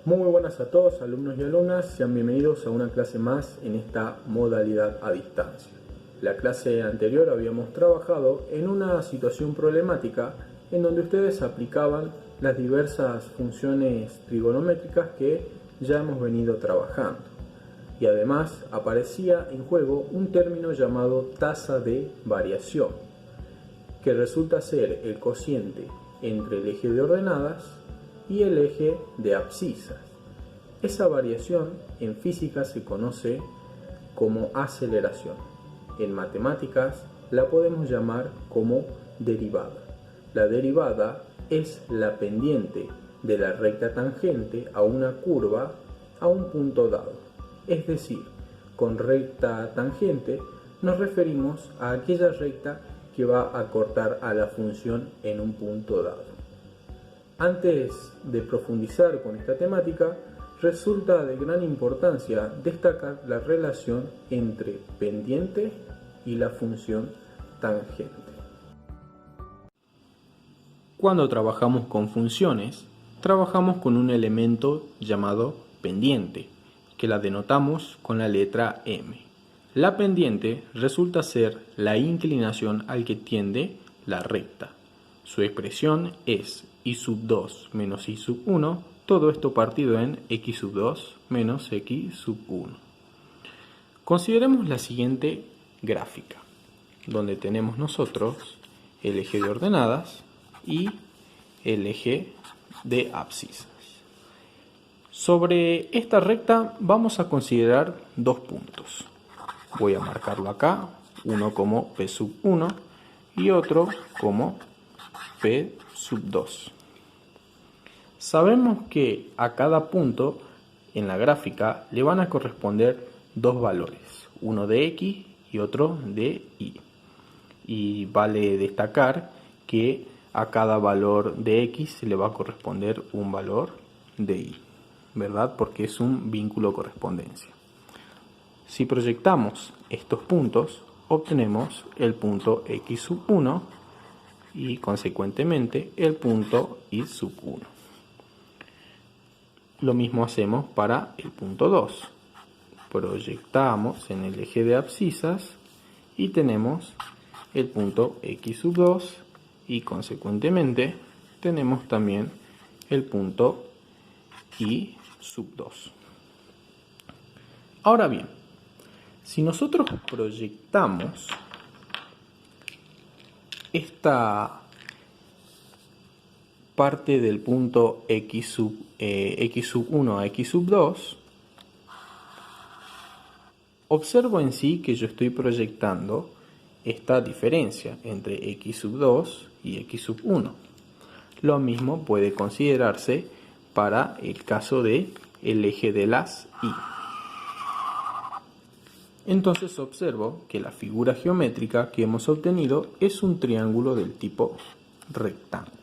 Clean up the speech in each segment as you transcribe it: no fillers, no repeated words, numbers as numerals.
Muy buenas a todos, alumnos y alumnas, sean bienvenidos a una clase más en esta modalidad a distancia. La clase anterior habíamos trabajado en una situación problemática en donde ustedes aplicaban las diversas funciones trigonométricas que ya hemos venido trabajando. Y además aparecía en juego un término llamado tasa de variación, que resulta ser el cociente entre el eje de ordenadas y el eje de abscisas. Esa variación en física se conoce como aceleración. En matemáticas la podemos llamar como derivada. La derivada es la pendiente de la recta tangente a una curva a un punto dado. Es decir, con recta tangente nos referimos a aquella recta que va a cortar a la función en un punto dado. Antes de profundizar con esta temática, resulta de gran importancia destacar la relación entre pendiente y la función tangente. Cuando trabajamos con funciones, trabajamos con un elemento llamado pendiente, que la denotamos con la letra M. La pendiente resulta ser la inclinación al que tiende la recta. Su expresión es y sub 2 menos y sub 1, todo esto partido en x sub 2 menos x sub 1. Consideremos la siguiente gráfica, donde tenemos nosotros el eje de ordenadas y el eje de abscisas. Sobre esta recta vamos a considerar dos puntos. Voy a marcarlo acá, uno como P sub 1 y otro como P sub 2. Sabemos que a cada punto en la gráfica le van a corresponder dos valores, uno de X y otro de Y. Y vale destacar que a cada valor de X se le va a corresponder un valor de Y, ¿verdad? Porque es un vínculo correspondencia. Si proyectamos estos puntos, obtenemos el punto X sub 1 y consecuentemente el punto Y sub 1. Lo mismo hacemos para el punto 2. Proyectamos en el eje de abscisas y tenemos el punto X sub 2 y consecuentemente tenemos también el punto Y sub 2. Ahora bien, si nosotros proyectamos esta parte del punto X sub 1 a X sub 2, observo en sí que yo estoy proyectando esta diferencia entre X sub 2 y X sub 1. Lo mismo puede considerarse para el caso de el eje de las Y. Entonces observo que la figura geométrica que hemos obtenido es un triángulo del tipo rectángulo.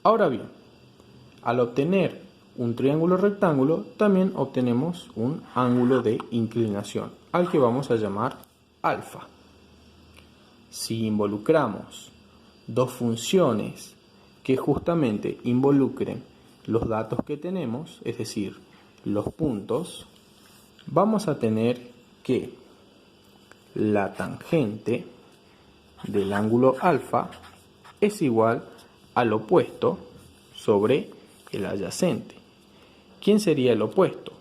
Ahora bien, al obtener un triángulo rectángulo, también obtenemos un ángulo de inclinación, al que vamos a llamar alfa. Si involucramos dos funciones que justamente involucren los datos que tenemos, es decir, los puntos, vamos a tener que la tangente del ángulo alfa es igual al opuesto sobre el adyacente. ¿Quién sería el opuesto?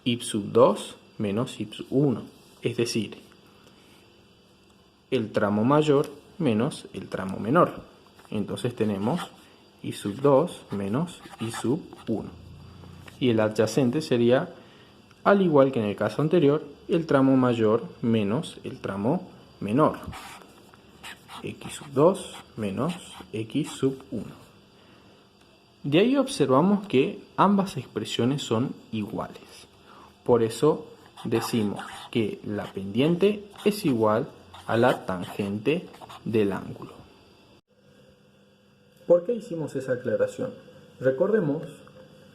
Y sub 2 menos y sub 1, es decir, el tramo mayor menos el tramo menor. Entonces tenemos y sub 2 menos y sub 1. Y el adyacente sería, al igual que en el caso anterior, el tramo mayor menos el tramo menor. X sub 2 menos X sub 1. De ahí observamos que ambas expresiones son iguales. Por eso decimos que la pendiente es igual a la tangente del ángulo. ¿Por qué hicimos esa aclaración? Recordemos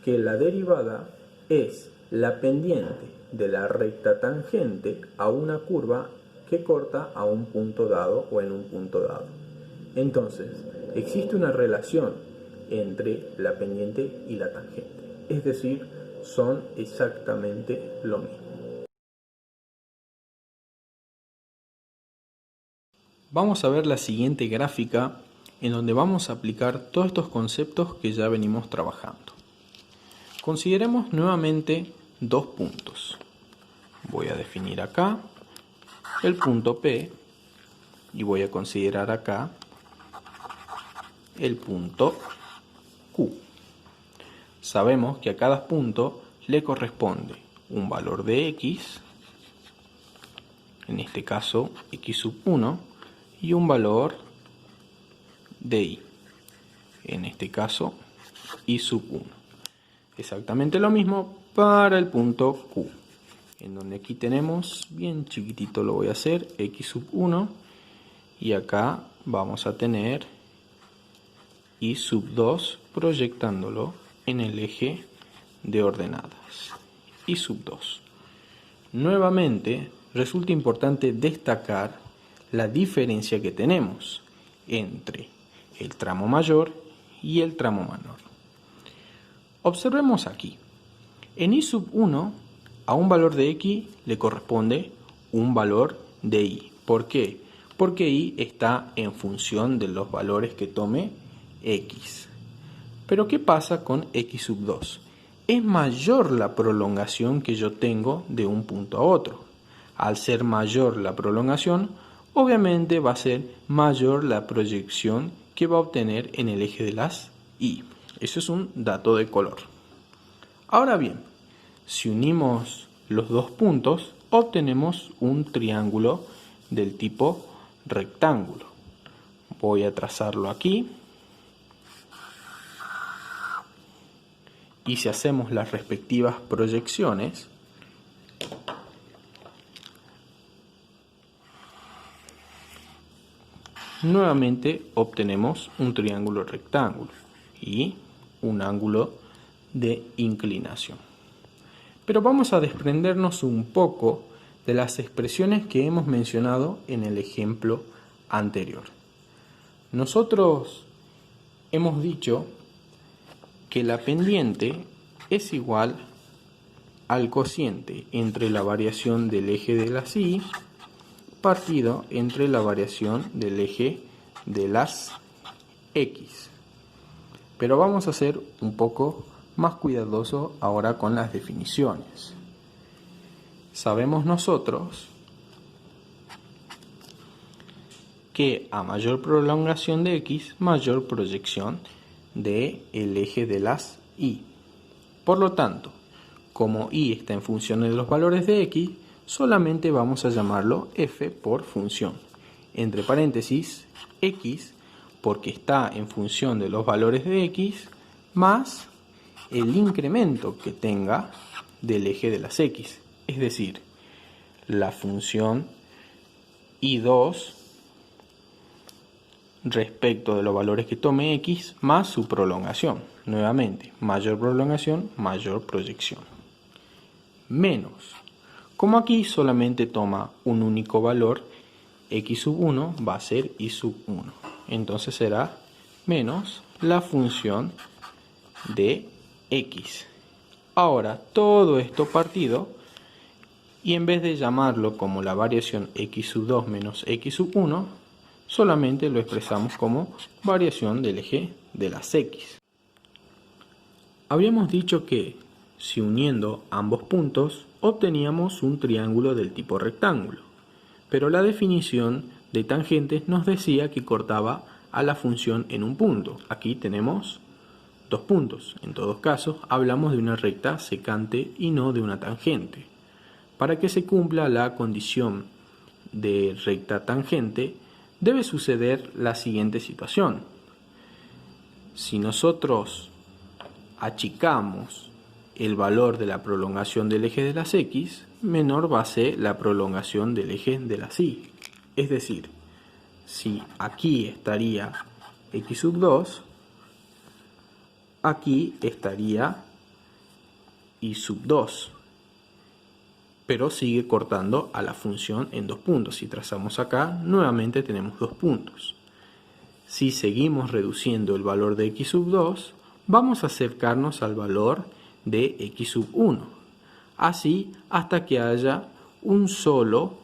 que la derivada es la pendiente de la recta tangente a una curva que corta a un punto dado o en un punto dado. Entonces, existe una relación entre la pendiente y la tangente. Es decir, son exactamente lo mismo. Vamos a ver la siguiente gráfica en donde vamos a aplicar todos estos conceptos que ya venimos trabajando. Consideremos nuevamente dos puntos. Voy a definir acá el punto P y voy a considerar acá el punto Q. Sabemos que a cada punto le corresponde un valor de X, en este caso X sub 1, y un valor de Y, en este caso Y sub 1. Exactamente lo mismo para el punto Q, en donde aquí tenemos, bien chiquitito lo voy a hacer, X sub 1, y acá vamos a tener Y sub 2 proyectándolo en el eje de ordenadas, Y sub 2. Nuevamente, resulta importante destacar la diferencia que tenemos entre el tramo mayor y el tramo menor. Observemos aquí, en Y sub 1 a un valor de X le corresponde un valor de Y. ¿Por qué? Porque Y está en función de los valores que tome X. Pero ¿qué pasa con X sub 2? Es mayor la prolongación que yo tengo de un punto a otro. Al ser mayor la prolongación, obviamente va a ser mayor la proyección que va a obtener en el eje de las Y. Eso es un dato de color. Ahora bien, si unimos los dos puntos, obtenemos un triángulo del tipo rectángulo. Voy a trazarlo aquí. Y si hacemos las respectivas proyecciones, nuevamente obtenemos un triángulo rectángulo y un ángulo de inclinación. Pero vamos a desprendernos un poco de las expresiones que hemos mencionado en el ejemplo anterior. Nosotros hemos dicho que la pendiente es igual al cociente entre la variación del eje de las Y partido entre la variación del eje de las X. Pero vamos a ser un poco más cuidadoso ahora con las definiciones. Sabemos nosotros que a mayor prolongación de X, mayor proyección del eje de las Y. Por lo tanto, como Y está en función de los valores de X, solamente vamos a llamarlo f por función. Entre paréntesis, X porque está en función de los valores de X más el incremento que tenga del eje de las X. Es decir, la función Y2 respecto de los valores que tome X más su prolongación. Nuevamente, mayor prolongación, mayor proyección. Menos, como aquí solamente toma un único valor, X sub 1 va a ser Y sub 1. Entonces será menos la función de X. Ahora, todo esto partido, y en vez de llamarlo como la variación X sub 2 menos X sub 1, solamente lo expresamos como variación del eje de las X. Habíamos dicho que si uniendo ambos puntos obteníamos un triángulo del tipo rectángulo, pero la definición de tangentes nos decía que cortaba a la función en un punto. Aquí tenemos dos puntos. En todos casos hablamos de una recta secante y no de una tangente. Para que se cumpla la condición de recta tangente, debe suceder la siguiente situación. Si nosotros achicamos el valor de la prolongación del eje de las X, menor va a ser la prolongación del eje de las Y. Es decir, si aquí estaría X sub 2, aquí estaría Y sub 2. Pero sigue cortando a la función en dos puntos. Si trazamos acá, nuevamente tenemos dos puntos. Si seguimos reduciendo el valor de x sub 2, vamos a acercarnos al valor de x sub 1. Así hasta que haya un solo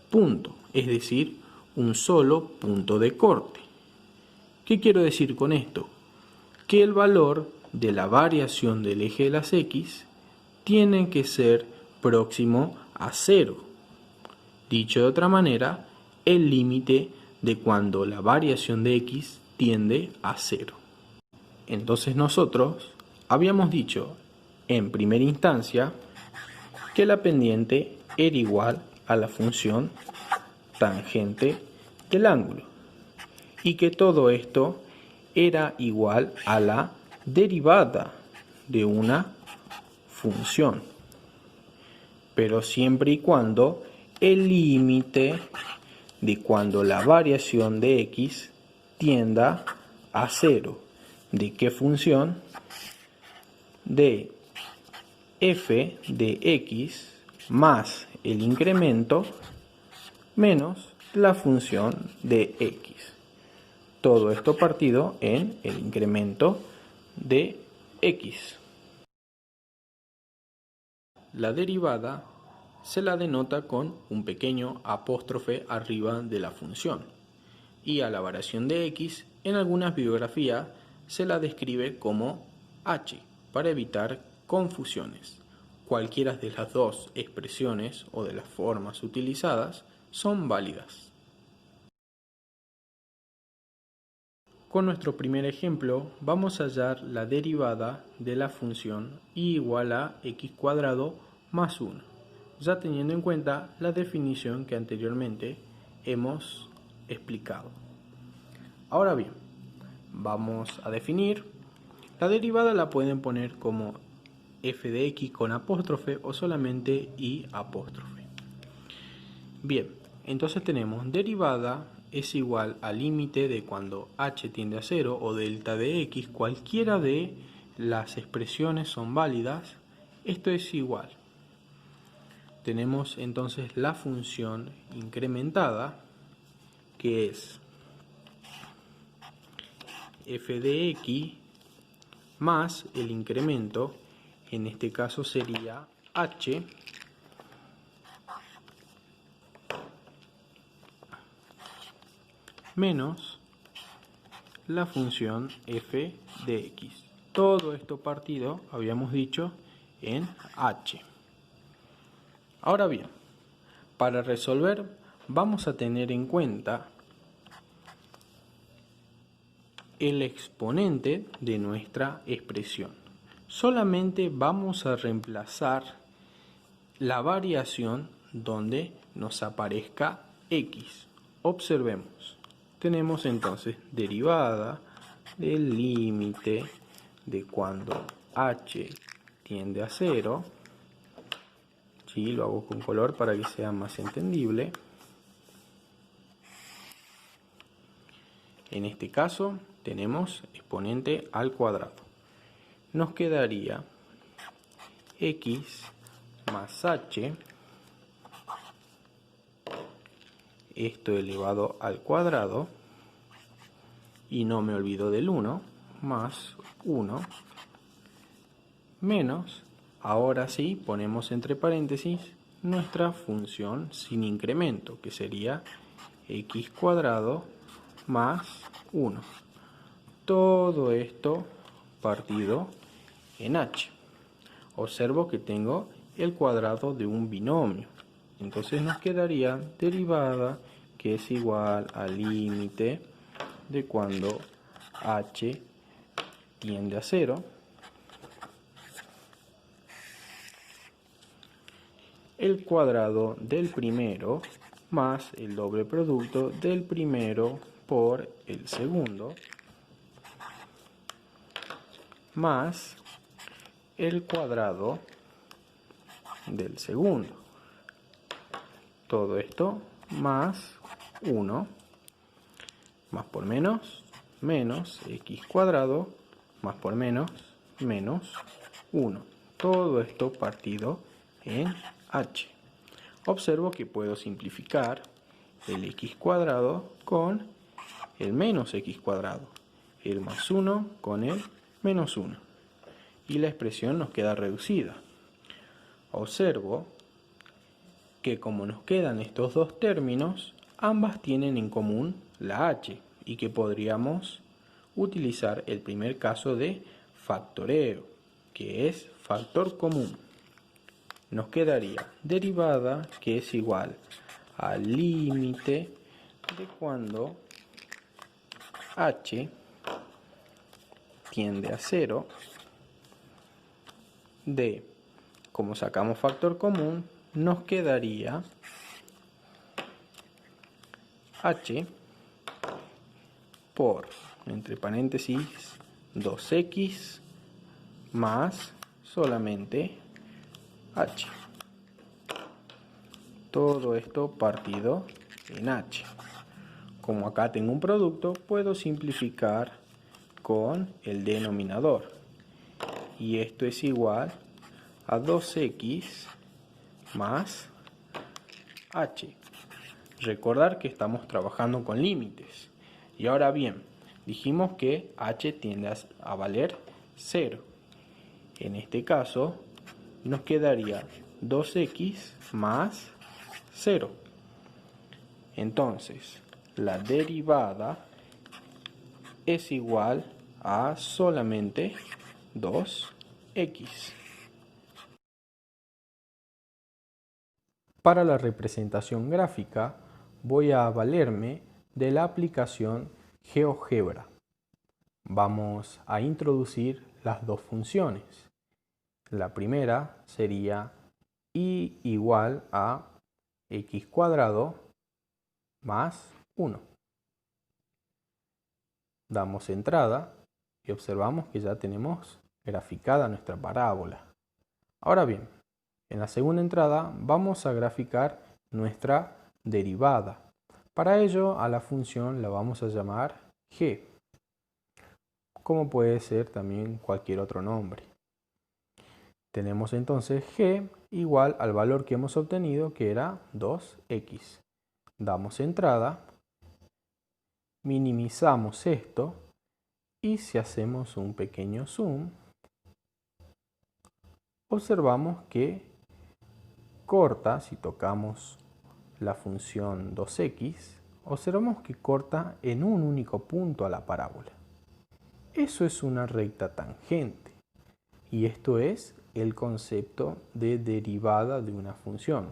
punto, es decir, un solo punto de corte. ¿Qué quiero decir con esto? Que el valor de la variación del eje de las x tiene que ser próximo a 0. Dicho de otra manera, el límite de cuando la variación de x tiende a 0. Entonces nosotros habíamos dicho en primera instancia que la pendiente era igual a la función tangente del ángulo y que todo esto era igual a la derivada de una función, pero siempre y cuando el límite de cuando la variación de x tienda a 0. ¿De qué función? De f de x más el incremento menos la función de x. Todo esto partido en el incremento de x. La derivada se la denota con un pequeño apóstrofe arriba de la función, y a la variación de x en algunas bibliografías se la describe como h para evitar confusiones. Cualquiera de las dos expresiones o de las formas utilizadas son válidas. Con nuestro primer ejemplo vamos a hallar la derivada de la función y igual a x cuadrado más 1, ya teniendo en cuenta la definición que anteriormente hemos explicado. Ahora bien, vamos a definir. La derivada la pueden poner como f de x con apóstrofe o solamente y apóstrofe. Bien, entonces tenemos derivada es igual al límite de cuando h tiende a 0 o delta de x, cualquiera de las expresiones son válidas. Esto es igual. Tenemos entonces la función incrementada, que es f de x más el incremento, en este caso sería h, menos la función f de x. Todo esto partido, habíamos dicho, en h. Ahora bien, para resolver vamos a tener en cuenta el exponente de nuestra expresión. Solamente vamos a reemplazar la variación donde nos aparezca x. Observemos. Tenemos entonces derivada del límite de cuando h tiende a 0. Sí, lo hago con color para que sea más entendible. En este caso tenemos exponente al cuadrado. Nos quedaría x más h, esto elevado al cuadrado, y no me olvido del 1, más 1, menos, ahora sí ponemos entre paréntesis nuestra función sin incremento, que sería x cuadrado más 1. Todo esto partido en h. Observo que tengo el cuadrado de un binomio. Entonces nos quedaría derivada que es igual al límite de cuando h tiende a 0. El cuadrado del primero más el doble producto del primero por el segundo más el cuadrado del segundo. Todo esto más 1, más por menos, menos x cuadrado, más por menos, menos 1. Todo esto partido en h. Observo que puedo simplificar el x cuadrado con el menos x cuadrado, el más 1 con el menos 1. Y la expresión nos queda reducida. Observo que como nos quedan estos dos términos, ambas tienen en común la h y que podríamos utilizar el primer caso de factoreo, que es factor común. Nos quedaría derivada, que es igual al límite de cuando h tiende a 0 de, como sacamos factor común, nos quedaría h por, entre paréntesis, 2x más solamente h. Todo esto partido en h. Como acá tengo un producto, puedo simplificar con el denominador. Y esto es igual a 2x más h. Recordar que estamos trabajando con límites. Y ahora bien, dijimos que h tiende a valer 0. En este caso, nos quedaría 2x más 0. Entonces, la derivada es igual a solamente 2x. Para la representación gráfica voy a valerme de la aplicación GeoGebra. Vamos a introducir las dos funciones. La primera sería y igual a x cuadrado más 1. Damos entrada y observamos que ya tenemos graficada nuestra parábola. Ahora bien, en la segunda entrada vamos a graficar nuestra derivada. Para ello a la función la vamos a llamar g, como puede ser también cualquier otro nombre. Tenemos entonces g igual al valor que hemos obtenido, que era 2x. Damos entrada, minimizamos esto y si hacemos un pequeño zoom, observamos que corta, si tocamos la función 2x, observamos que corta en un único punto a la parábola. Eso es una recta tangente y esto es el concepto de derivada de una función.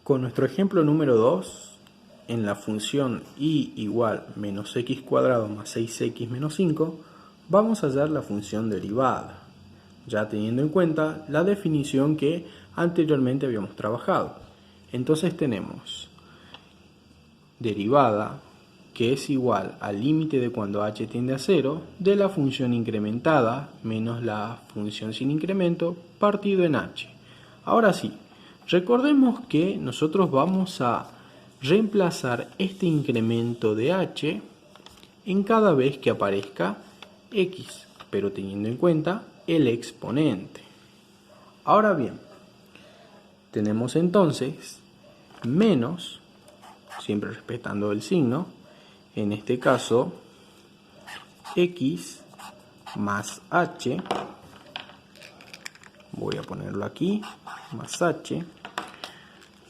Con nuestro ejemplo número 2, en la función y igual menos x cuadrado más 6x menos 5, vamos a hallar la función derivada, ya teniendo en cuenta la definición que anteriormente habíamos trabajado. Entonces tenemos derivada, que es igual al límite de cuando h tiende a 0 de la función incrementada menos la función sin incremento partido en h. Ahora sí, recordemos que nosotros vamos a reemplazar este incremento de h en cada vez que aparezca x, pero teniendo en cuenta el exponente. Ahora bien, tenemos entonces menos, siempre respetando el signo, en este caso x más h, voy a ponerlo aquí, más h,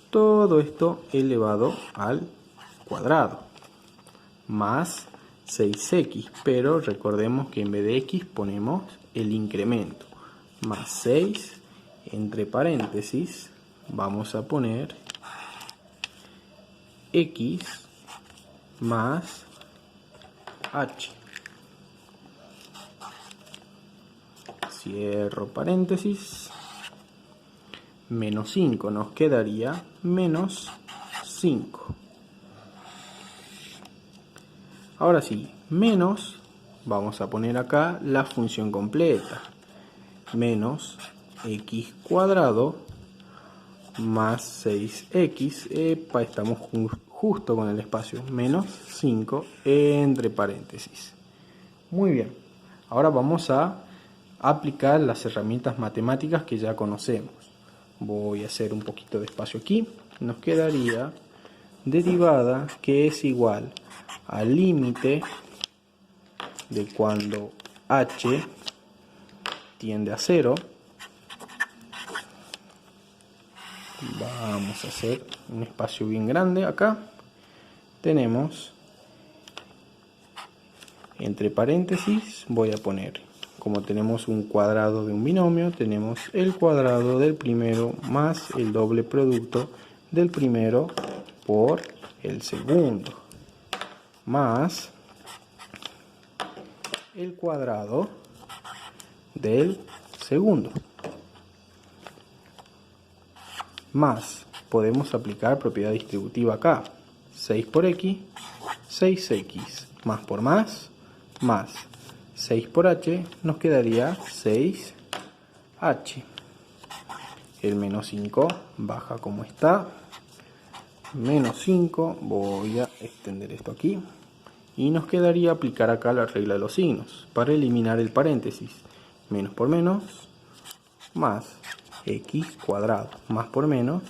todo esto elevado al cuadrado, más 6x, pero recordemos que en vez de x ponemos el incremento, más 6, entre paréntesis, vamos a poner x más h. Cierro paréntesis. Menos 5 nos quedaría menos 5. Ahora sí, menos, vamos a poner acá la función completa. Menos x cuadrado más 6x, estamos justo con el espacio, menos 5 entre paréntesis. Muy bien, ahora vamos a aplicar las herramientas matemáticas que ya conocemos. Voy a hacer un poquito de espacio aquí, nos quedaría derivada que es igual al límite de cuando h tiende a 0. Vamos a hacer un espacio bien grande acá. Tenemos, entre paréntesis, voy a poner, como tenemos un cuadrado de un binomio, tenemos el cuadrado del primero más el doble producto del primero por el segundo, más el cuadrado del segundo. Más, podemos aplicar propiedad distributiva acá. 6 por x, 6x. Más por más 6 por h, nos quedaría 6h. El menos 5 baja como está. Menos 5, voy a extender esto aquí. Y nos quedaría aplicar acá la regla de los signos para eliminar el paréntesis. Menos por menos, más x cuadrado, más por menos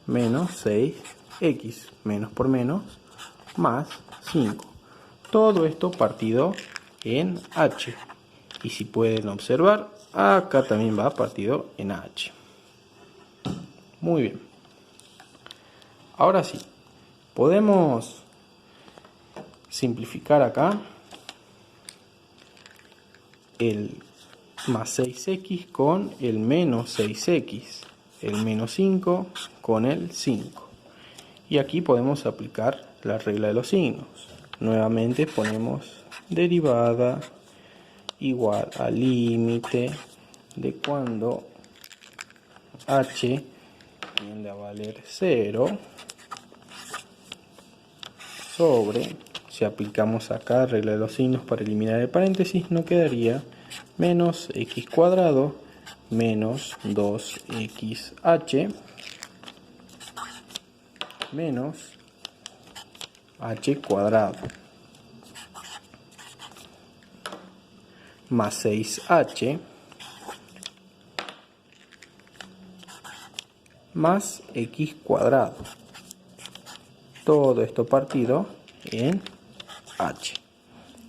6x, menos por menos, más 5. Todo esto partido en h. Y si pueden observar, acá también va partido en h. Muy bien. Ahora sí, podemos simplificar acá el más 6x con el menos 6x, el menos 5 con el 5. Y aquí podemos aplicar la regla de los signos. Nuevamente ponemos derivada igual al límite de cuando h tiende a valer 0 sobre, si aplicamos acá regla de los signos para eliminar el paréntesis, nos quedaría menos x cuadrado menos 2xh menos h cuadrado más 6h más x cuadrado. Todo esto partido en h.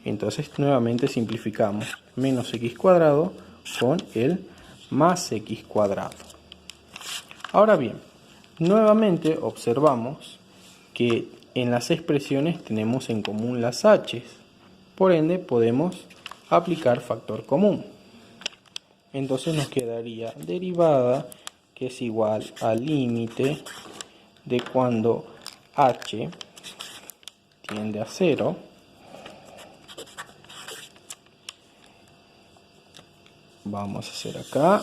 Entonces nuevamente simplificamos menos x cuadrado con el más x cuadrado. Ahora bien, nuevamente observamos que en las expresiones tenemos en común las h's. Por ende podemos aplicar factor común. Entonces nos quedaría derivada que es igual al límite de cuando h tiende a 0 vamos a hacer acá.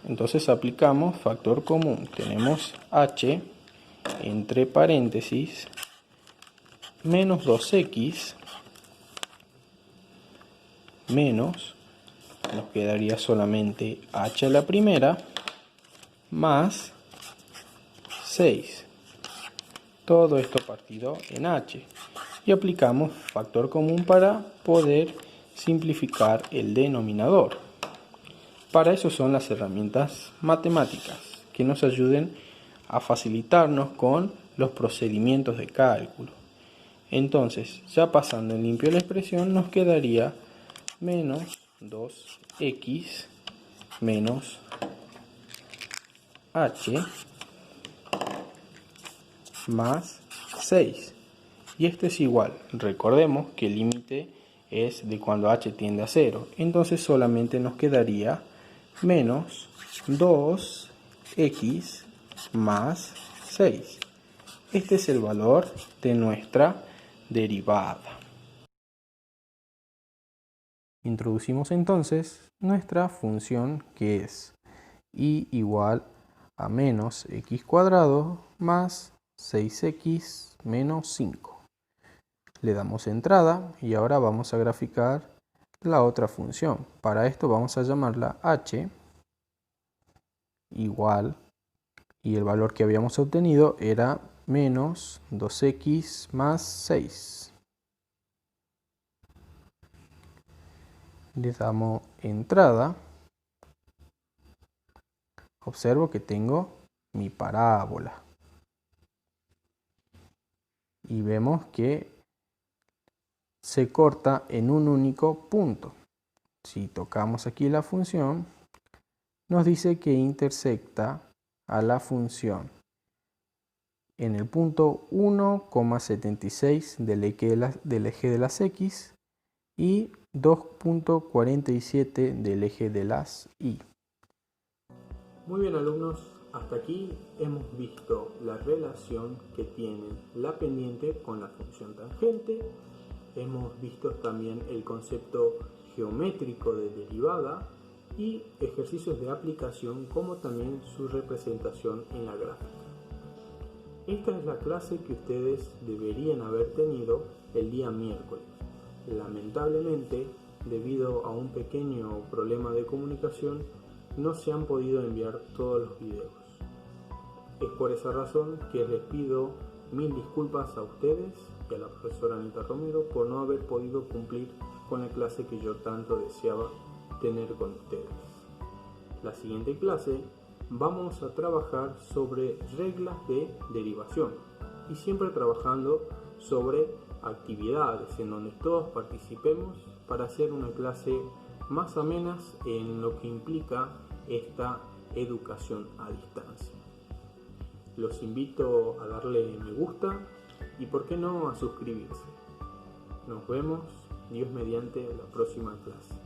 Entonces aplicamos factor común. Tenemos h entre paréntesis menos 2x menos, nos quedaría solamente h a la primera más 6. Todo esto partido en h. Y aplicamos factor común para poder simplificar el denominador. Para eso son las herramientas matemáticas, que nos ayuden a facilitarnos con los procedimientos de cálculo. Entonces, ya pasando en limpio la expresión, nos quedaría menos 2x menos h más 6. Y esto es igual. Recordemos que el límite es de cuando h tiende a 0. Entonces solamente nos quedaría menos 2x más 6. Este es el valor de nuestra derivada. Introducimos entonces nuestra función que es y igual a menos x cuadrado más 6x menos 5. Le damos entrada y ahora vamos a graficar la otra función. Para esto vamos a llamarla h igual, y el valor que habíamos obtenido era menos 2x más 6. Le damos entrada. Observo que tengo mi parábola. y vemos que se corta en un único punto. Si tocamos aquí la función, nos dice que intersecta a la función en el punto 1,76 del eje de las X y 2,47 del eje de las Y. Muy bien, alumnos, hasta aquí hemos visto la relación que tiene la pendiente con la función tangente. Hemos visto también el concepto geométrico de derivada y ejercicios de aplicación, como también su representación en la gráfica. Esta es la clase que ustedes deberían haber tenido el día miércoles. Lamentablemente, debido a un pequeño problema de comunicación, no se han podido enviar todos los videos. Es por esa razón que les pido mil disculpas a ustedes y a la profesora Anita Romero por no haber podido cumplir con la clase que yo tanto deseaba tener con ustedes. La siguiente clase vamos a trabajar sobre reglas de derivación y siempre trabajando sobre actividades en donde todos participemos para hacer una clase más amena en lo que implica esta educación a distancia. Los invito a darle me gusta y por qué no a suscribirse. Nos vemos, Dios mediante, la próxima clase.